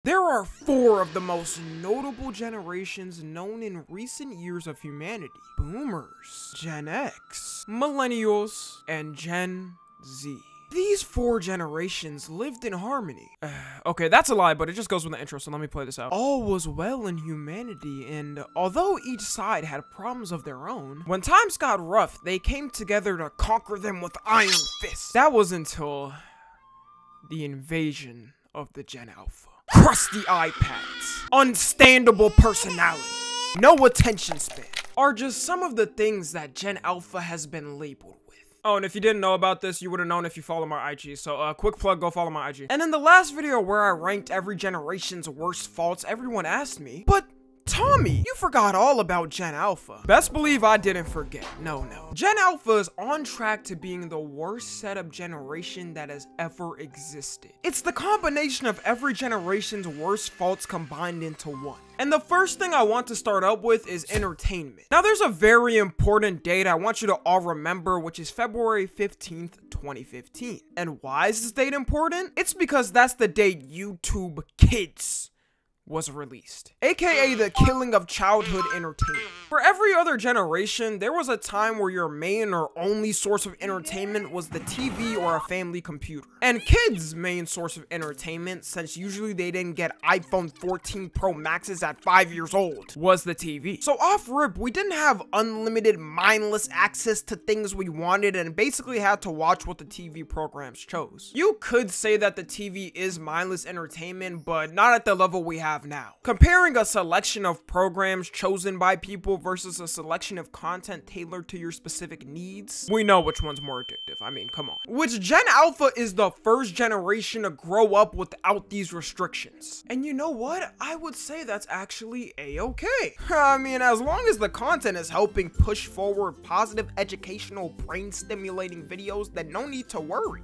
There are four of the most notable generations known in recent years of humanity: Boomers, Gen X, Millennials, and Gen Z. These four generations lived in harmony. Okay, that's a lie, but it just goes with the intro, so let me play this out. All was well in humanity, and although each side had problems of their own, when times got rough, they came together to conquer them with iron fists. That was until the invasion of the Gen Alpha. Crusty iPads, unstandable personality, no attention span, are just some of the things that Gen Alpha has been labeled with. Oh, and if you didn't know about this, you would have known if you follow my IG. So, quick plug, go follow my IG. And in the last video where I ranked every generation's worst faults, everyone asked me, but Tommy, you forgot all about Gen Alpha. Best believe I didn't forget. No. Gen Alpha is on track to being the worst setup generation that has ever existed. It's the combination of every generation's worst faults combined into one. And the first thing I want to start up with is entertainment. Now, there's a very important date I want you to all remember, which is February 15th, 2015. And why is this date important? It's because that's the date YouTube Kids was released, aka the killing of childhood entertainment. For every other generation, there was a time where your main or only source of entertainment was the TV or a family computer. And kids' main source of entertainment, since usually they didn't get iPhone 14 Pro Maxes at 5 years old, was the TV. So off rip, we didn't have unlimited mindless access to things we wanted and basically had to watch what the TV programs chose. You could say that the TV is mindless entertainment, but not at the level we have now. Comparing a selection of programs chosen by people versus a selection of content tailored to your specific needs, we know which one's more addictive. I mean, come on. Which Gen Alpha is the first generation to grow up without these restrictions. And you know what? I would say that's actually a-okay. I mean, as long as the content is helping push forward positive educational brain stimulating videos, then no need to worry.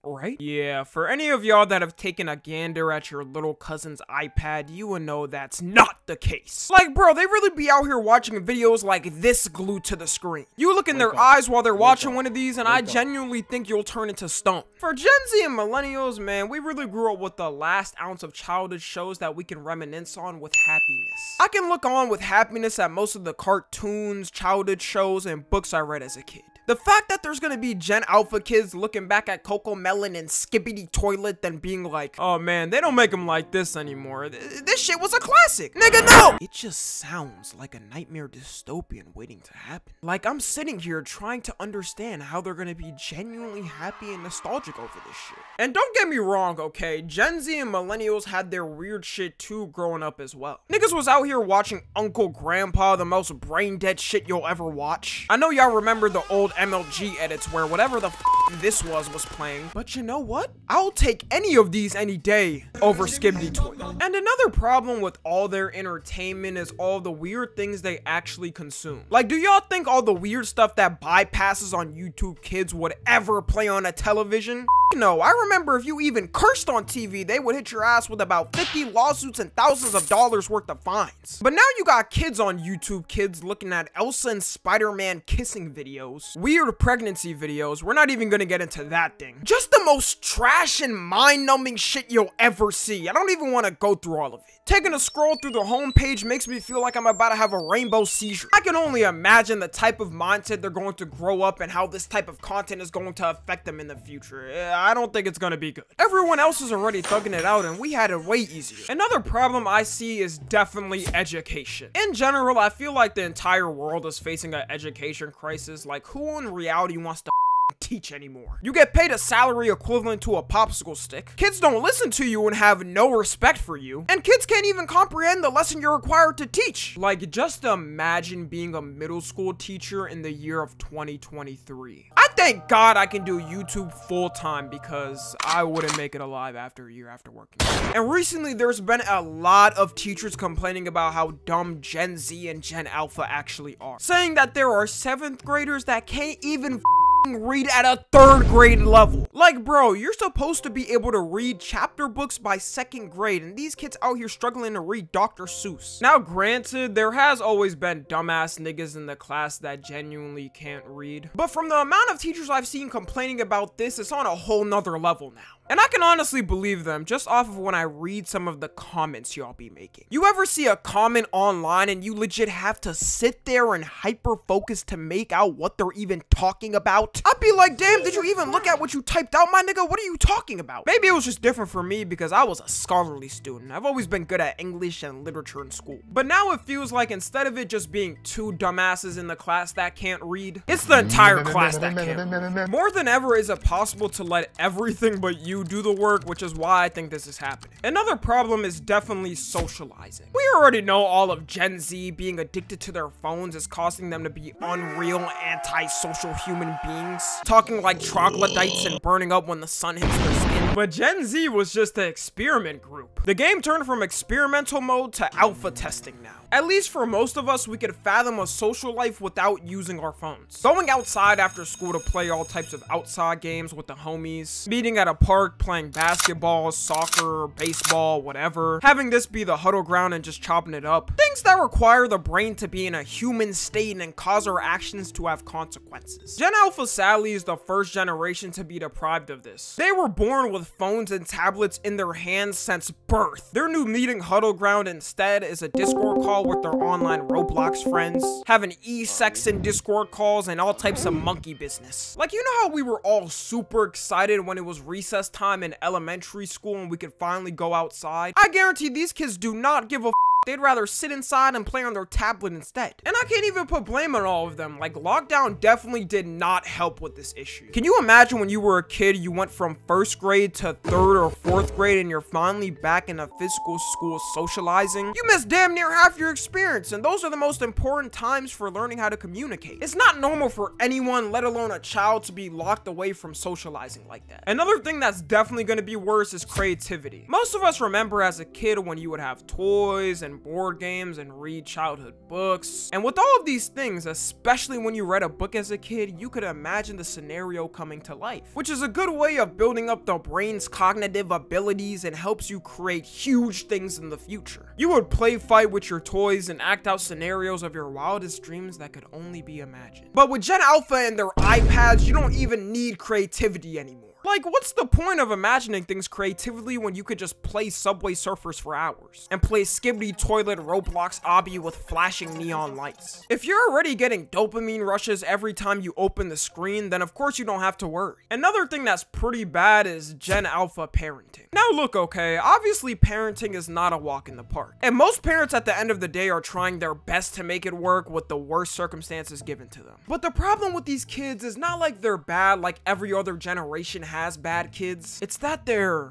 Right? Yeah, for any of y'all that have taken a gander at your little cousin's iPad, you would know that's not the case. Like, bro, they really be out here watching videos like this glued to the screen. You look in their eyes while they're watching one of these, and I genuinely think you'll turn into stone. For Gen Z and Millennials, man, we really grew up with the last ounce of childhood shows that we can reminisce on with happiness. I can look on with happiness at most of the cartoons, childhood shows, and books I read as a kid. The fact that there's gonna be Gen Alpha kids looking back at Coco Melon and Skibbity Toilet then being like, oh man, they don't make them like this anymore. This shit was a classic. Nigga, no! It just sounds like a nightmare dystopian waiting to happen. Like, I'm sitting here trying to understand how they're gonna be genuinely happy and nostalgic over this shit. And don't get me wrong, okay? Gen Z and Millennials had their weird shit too growing up as well. Niggas was out here watching Uncle Grandpa, the most brain dead shit you'll ever watch. I know y'all remember the old MLG edits where whatever the f this was playing, but you know what? I'll take any of these any day over Skibbity Toilet. And another problem with all their entertainment is all the weird things they actually consume. Like, do y'all think all the weird stuff that bypasses on YouTube Kids would ever play on a television? No, I remember if you even cursed on TV, they would hit your ass with about 50 lawsuits and thousands of dollars worth of fines. But now you got kids on YouTube Kids looking at Elsa and Spider-Man kissing videos, weird pregnancy videos. We're not even gonna get into that thing. Just the most trash and mind-numbing shit you'll ever see. I don't even want to go through all of it. Taking a scroll through the homepage makes me feel like I'm about to have a rainbow seizure. I can only imagine the type of mindset they're going to grow up and how this type of content is going to affect them in the future. I don't think it's gonna be good. Everyone else is already thugging it out and we had it way easier. Another problem I see is definitely education. In general, I feel like the entire world is facing an education crisis. Like, who in reality wants to teach anymore? You get paid a salary equivalent to a popsicle stick. Kids don't listen to you and have no respect for you. And kids can't even comprehend the lesson you're required to teach. Like, just imagine being a middle school teacher in the year of 2023. I thank God I can do YouTube full time because I wouldn't make it alive after a year after working. And recently there's been a lot of teachers complaining about how dumb Gen Z and Gen Alpha actually are. Saying that there are 7th graders that can't even read at a 3rd grade level. Like, bro, you're supposed to be able to read chapter books by 2nd grade, and these kids out here struggling to read Dr. Seuss. Now, granted, there has always been dumbass niggas in the class that genuinely can't read, but from the amount of teachers I've seen complaining about this, it's on a whole nother level now. And I can honestly believe them just off of when I read some of the comments y'all be making. You ever see a comment online and you legit have to sit there and hyper focus to make out what they're even talking about? I'd be like, damn, did you even look at what you typed out, my nigga? What are you talking about? Maybe it was just different for me because I was a scholarly student. I've always been good at English and literature in school. But now it feels like instead of it just being two dumbasses in the class that can't read, it's the entire class that can't read. More than ever is it possible to let everything but you do the work, which is why I think this is happening. Another problem is definitely socializing. We already know all of Gen Z being addicted to their phones is causing them to be unreal, antisocial human beings, talking like troglodytes and burning up when the sun hits their skin. But Gen Z was just the experiment group. The game turned from experimental mode to alpha testing now. At least for most of us, we could fathom a social life without using our phones. Going outside after school to play all types of outside games with the homies, meeting at a park, playing basketball, soccer, baseball, whatever, having this be the huddle ground and just chopping it up. Things that require the brain to be in a human state and cause our actions to have consequences. Gen Alpha sadly is the first generation to be deprived of this. They were born with phones and tablets in their hands since birth. Their new meeting huddle ground instead is a Discord call with their online Roblox friends, having e-sex and Discord calls and all types of monkey business. Like, you know how we were all super excited when it was recess time in elementary school and we could finally go outside? I guarantee these kids do not give a they'd rather sit inside and play on their tablet instead. And I can't even put blame on all of them. Like, lockdown definitely did not help with this issue. Can you imagine when you were a kid, you went from first grade to third or fourth grade and you're finally back in a physical school socializing? You missed damn near half your experience, and those are the most important times for learning how to communicate. It's not normal for anyone, let alone a child, to be locked away from socializing like that. Another thing that's definitely going to be worse is creativity. Most of us remember as a kid when you would have toys and board games and read childhood books. And with all of these things, especially when you read a book as a kid, you could imagine the scenario coming to life, which is a good way of building up the brain's cognitive abilities and helps you create huge things in the future. You would play fight with your toys and act out scenarios of your wildest dreams that could only be imagined. But with Gen Alpha and their iPads, you don't even need creativity anymore. Like, what's the point of imagining things creatively when you could just play Subway Surfers for hours and play Skibbity Toilet Roblox Obby with flashing neon lights? If you're already getting dopamine rushes every time you open the screen, then of course you don't have to worry. Another thing that's pretty bad is Gen Alpha parenting. Now look, okay, obviously parenting is not a walk in the park, and most parents at the end of the day are trying their best to make it work with the worst circumstances given to them. But the problem with these kids is not like they're bad like every other generation has bad kids. It's that they're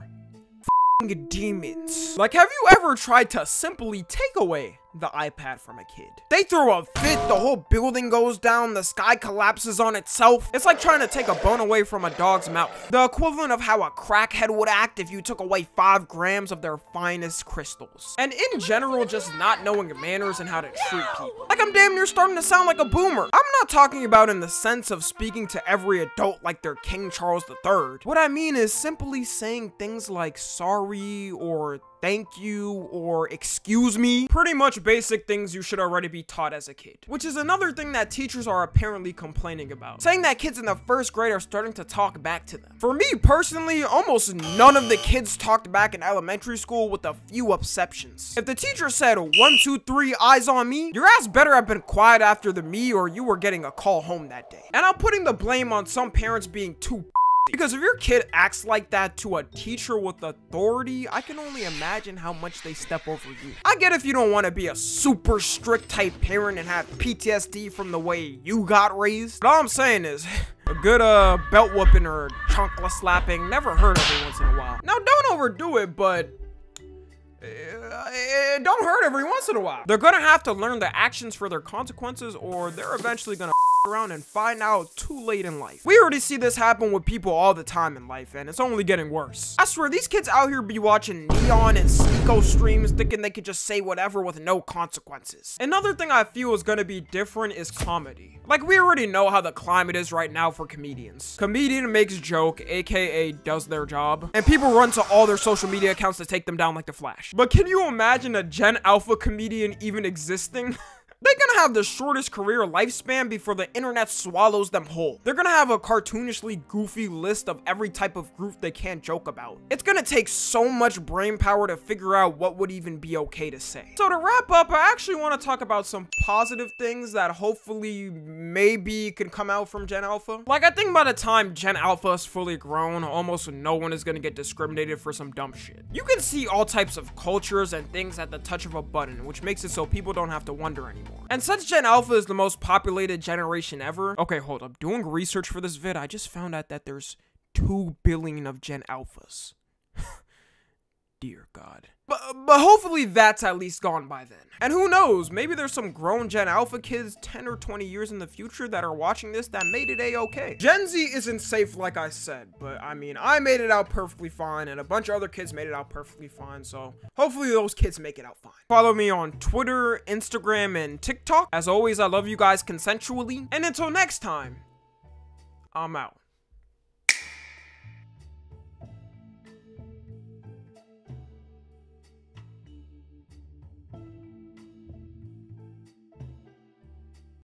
demons. Like, have you ever tried to simply take away the iPad from a kid? They throw a fit, the whole building goes down, the sky collapses on itself. It's like trying to take a bone away from a dog's mouth. The equivalent of how a crackhead would act if you took away 5 grams of their finest crystals. And in general, just not knowing manners and how to treat people. Like, I'm damn near starting to sound like a boomer. I'm not talking about in the sense of speaking to every adult like they're King Charles III. What I mean is simply saying things like sorry or thank you or excuse me. Pretty much basic things you should already be taught as a kid. Which is another thing that teachers are apparently complaining about. Saying that kids in the first grade are starting to talk back to them. For me personally, almost none of the kids talked back in elementary school with a few exceptions. If the teacher said 1, 2, 3, eyes on me, your ass better have been quiet after the me or you were getting a call home that day. And I'm putting the blame on some parents being too because if your kid acts like that to a teacher with authority, I can only imagine how much they step over you. I get if you don't want to be a super strict type parent and have PTSD from the way you got raised. But all I'm saying is, a good belt whooping or chunkla slapping never hurt every once in a while. Now don't overdo it, but it don't hurt every once in a while. They're gonna have to learn the actions for their consequences, or they're eventually gonna around and find out too late in life. We already see this happen with people all the time in life, and it's only getting worse. I swear, these kids out here be watching Neon and Sneeko streams thinking they could just say whatever with no consequences. Another thing I feel is gonna be different is comedy. Like, we already know how the climate is right now for comedians. Comedian makes joke, aka does their job, and people run to all their social media accounts to take them down like the Flash. But can you imagine a Gen Alpha comedian even existing? They're gonna have the shortest career lifespan before the internet swallows them whole. They're gonna have a cartoonishly goofy list of every type of group they can't joke about. It's gonna take so much brain power to figure out what would even be okay to say. So to wrap up, I actually want to talk about some positive things that hopefully maybe can come out from Gen Alpha. Like, I think by the time Gen Alpha is fully grown, almost no one is gonna get discriminated for some dumb shit. You can see all types of cultures and things at the touch of a button, which makes it so people don't have to wonder anymore. And since Gen Alpha is the most populated generation ever, okay, hold up, doing research for this vid, I just found out that there's 2 billion of Gen Alphas. Dear God. But hopefully that's at least gone by then. And who knows, maybe there's some grown Gen Alpha kids 10 or 20 years in the future that are watching this that made it a-okay. Gen Z isn't safe like I said, but I mean, I made it out perfectly fine and a bunch of other kids made it out perfectly fine, so hopefully those kids make it out fine. Follow me on Twitter, Instagram, and TikTok. As always, I love you guys consensually, and until next time, I'm out.